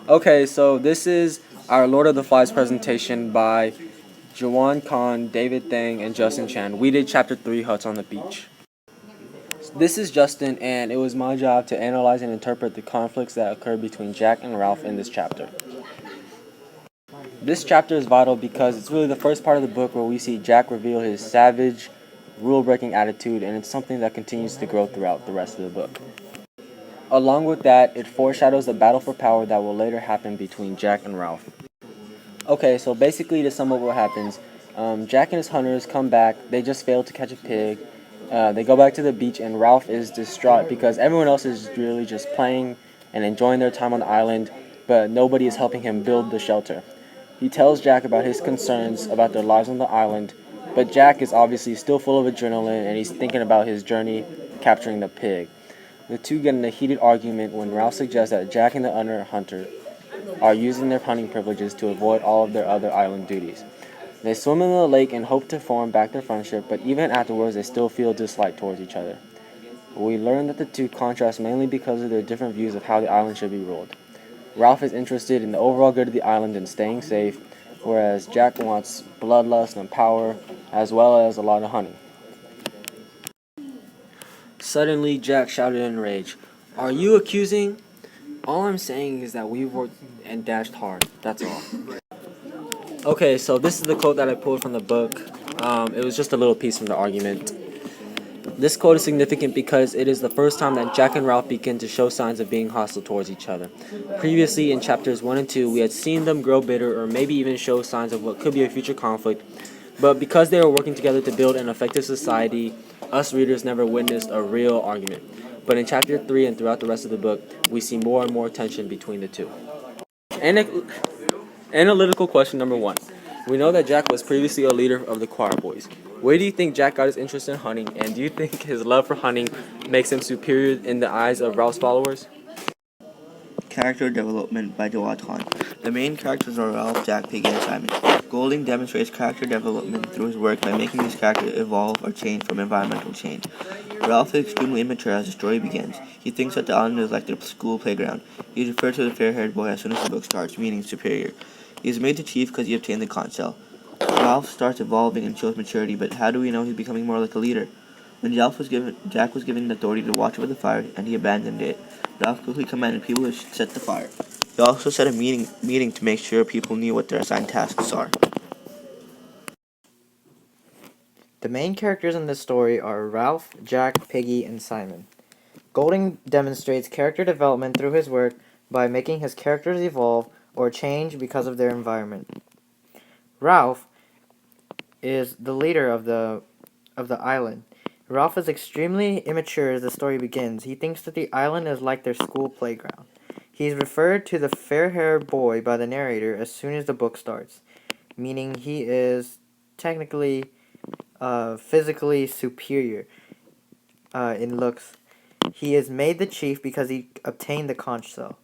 Okay, so this is our Lord of the Flies presentation by Jawad Khan, David Thang, and Justin Chen. We did chapter 3, Huts on the Beach. This is Justin, and it was my job to analyze and interpret the conflicts that occurred between Jack and Ralph in this chapter. This chapter is vital because it's really the first part of the book where we see Jack reveal his savage, rule breaking attitude, and it's something that continues to grow throughout the rest of the book. Along with that, it foreshadows the battle for power that will later happen between Jack and Ralph. Okay, so basically, to sum up what happens, Jack and his hunters come back. They just failed to catch a pig. They go back to the beach, and Ralph is distraught because everyone else is really just playing and enjoying their time on the island, but nobody is helping him build the shelter. He tells Jack about his concerns about their lives on the island, but Jack is obviously still full of adrenaline and he's thinking about his journey capturing the pig. The two get in a heated argument when Ralph suggests that Jack and the other hunter are using their hunting privileges to avoid all of their other island duties. They swim in the lake and hope to form back their friendship, but even afterwards they still feel dislike towards each other. We learn that the two contrast mainly because of their different views of how the island should be ruled. Ralph is interested in the overall good of the island and staying safe, whereas Jack wants bloodlust and power, as well as a lot of honey. Suddenly, Jack shouted in rage, "Are you accusing?" "All I'm saying is that we've worked and dashed hard, that's all." Okay, so this is the quote that I pulled from the book. It was just a little piece from the argument. This quote is significant because it is the first time that Jack and Ralph begin to show signs of being hostile towards each other. Previously, in chapters 1 and 2, we had seen them grow bitter or maybe even show signs of what could be a future conflict, but because they were working together to build an effective society, us readers never witnessed a real argument. But in chapter 3 and throughout the rest of the book, we see more and more tension between the two. Analytical question number 1. We know that Jack was previously a leader of the choir boys. Where do you think Jack got his interest in hunting, and do you think his love for hunting makes him superior in the eyes of Ralph's followers? Character development by Jawad Khan. The main characters are Ralph, Jack, Piggy, and Simon. Golding demonstrates character development through his work by making these characters evolve or change from environmental change. Ralph is extremely immature as the story begins. He thinks that the island is like their school playground. He is referred to as the fair-haired boy as soon as the book starts, meaning superior. He is made to chief because he obtained the conch shell. Ralph starts evolving and shows maturity, but how do we know he's becoming more like a leader? When Jack was given the authority to watch over the fire, and he abandoned it, Ralph quickly commanded people to set the fire. He also set a meeting to make sure people knew what their assigned tasks are. The main characters in this story are Ralph, Jack, Piggy, and Simon. Golding demonstrates character development through his work by making his characters evolve or change because of their environment. Ralph is the leader of the island. Ralph is extremely immature as the story begins. He thinks that the island is like their school playground. He's referred to the fair-haired boy by the narrator as soon as the book starts, meaning he is technically physically superior in looks. He is made the chief because he obtained the conch shell.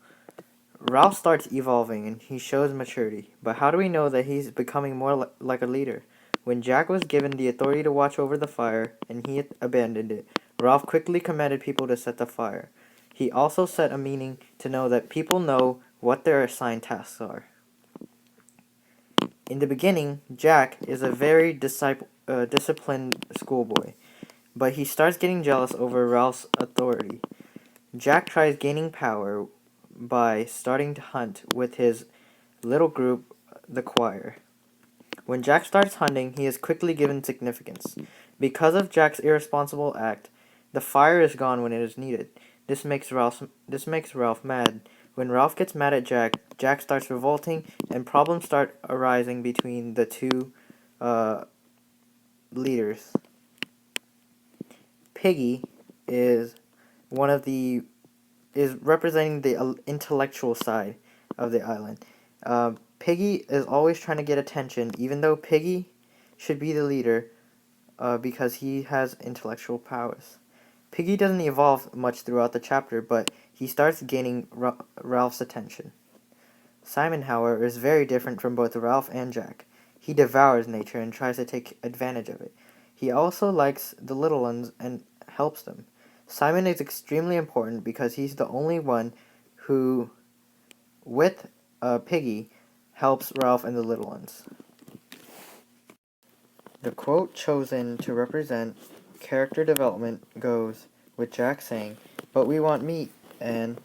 Ralph starts evolving and he shows maturity, but how do we know that he's becoming more like a leader? When Jack was given the authority to watch over the fire and he abandoned it, Ralph quickly commanded people to set the fire. He also set a meaning to know that people know what their assigned tasks are. In the beginning, Jack is a very disciplined schoolboy, but he starts getting jealous over Ralph's authority. Jack tries gaining power by starting to hunt with his little group, the choir. When Jack starts hunting, he is quickly given significance. Because of Jack's irresponsible act, the fire is gone when it is needed. This makes Ralph mad. When Ralph gets mad at Jack, Jack starts revolting, and problems start arising between the two leaders. Piggy is one of the is representing the intellectual side of the island. Piggy is always trying to get attention, even though Piggy should be the leader because he has intellectual powers. Piggy doesn't evolve much throughout the chapter, but he starts gaining Ralph's attention. Simon, however, is very different from both Ralph and Jack. He devours nature and tries to take advantage of it. He also likes the little ones and helps them. Simon is extremely important because he's the only one who with Piggy helps Ralph and the little ones. The quote chosen to represent character development goes with Jack saying, "But we want meat," and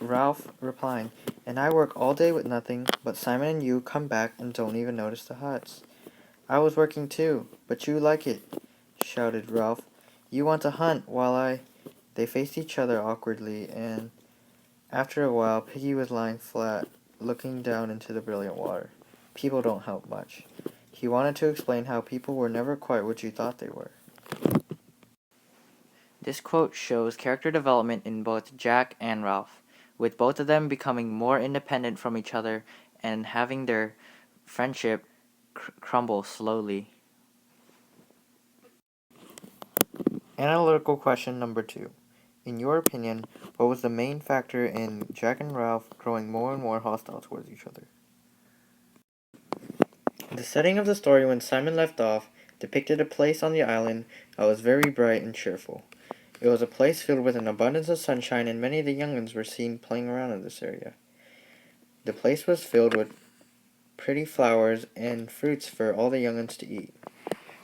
Ralph replying, "And I work all day with nothing, but Simon and you come back and don't even notice the huts." "I was working too, but you like it," shouted Ralph. "You want to hunt while I—" They faced each other awkwardly, and after a while Piggy was lying flat, looking down into the brilliant water. People don't help much. He wanted to explain how people were never quite what you thought they were. This quote shows character development in both Jack and Ralph, with both of them becoming more independent from each other and having their friendship crumble slowly. Analytical question number 2. In your opinion, what was the main factor in Jack and Ralph growing more and more hostile towards each other? The setting of the story when Simon left off depicted a place on the island that was very bright and cheerful. It was a place filled with an abundance of sunshine, and many of the young'uns were seen playing around in this area. The place was filled with pretty flowers and fruits for all the young'uns to eat.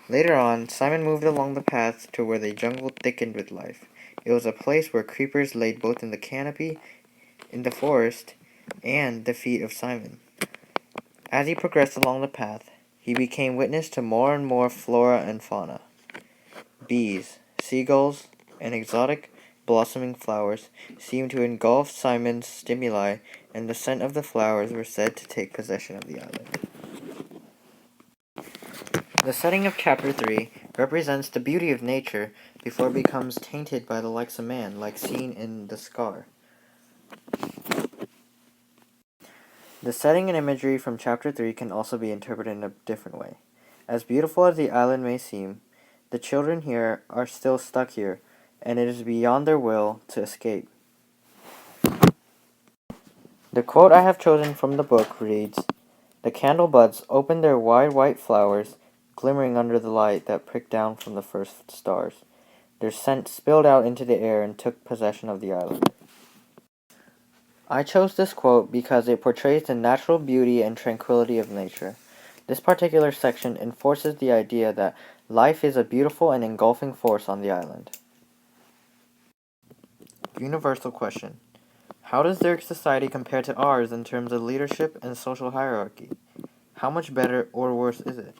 Later on, Simon moved along the path to where the jungle thickened with life. It was a place where creepers laid both in the canopy, in the forest, and the feet of Simon. As he progressed along the path, he became witness to more and more flora and fauna. Bees, seagulls, and exotic blossoming flowers seemed to engulf Simon's stimuli, and the scent of the flowers were said to take possession of the island. The setting of Chapter 3 represents the beauty of nature before it becomes tainted by the likes of man, like seen in The Scar. The setting and imagery from Chapter 3 can also be interpreted in a different way. As beautiful as the island may seem, the children here are still stuck here, and it is beyond their will to escape. The quote I have chosen from the book reads, "The candle buds opened their wide white flowers, glimmering under the light that pricked down from the first stars. Their scent spilled out into the air and took possession of the island." I chose this quote because it portrays the natural beauty and tranquility of nature. This particular section enforces the idea that life is a beautiful and engulfing force on the island. Universal question. How does their society compare to ours in terms of leadership and social hierarchy? How much better or worse is it?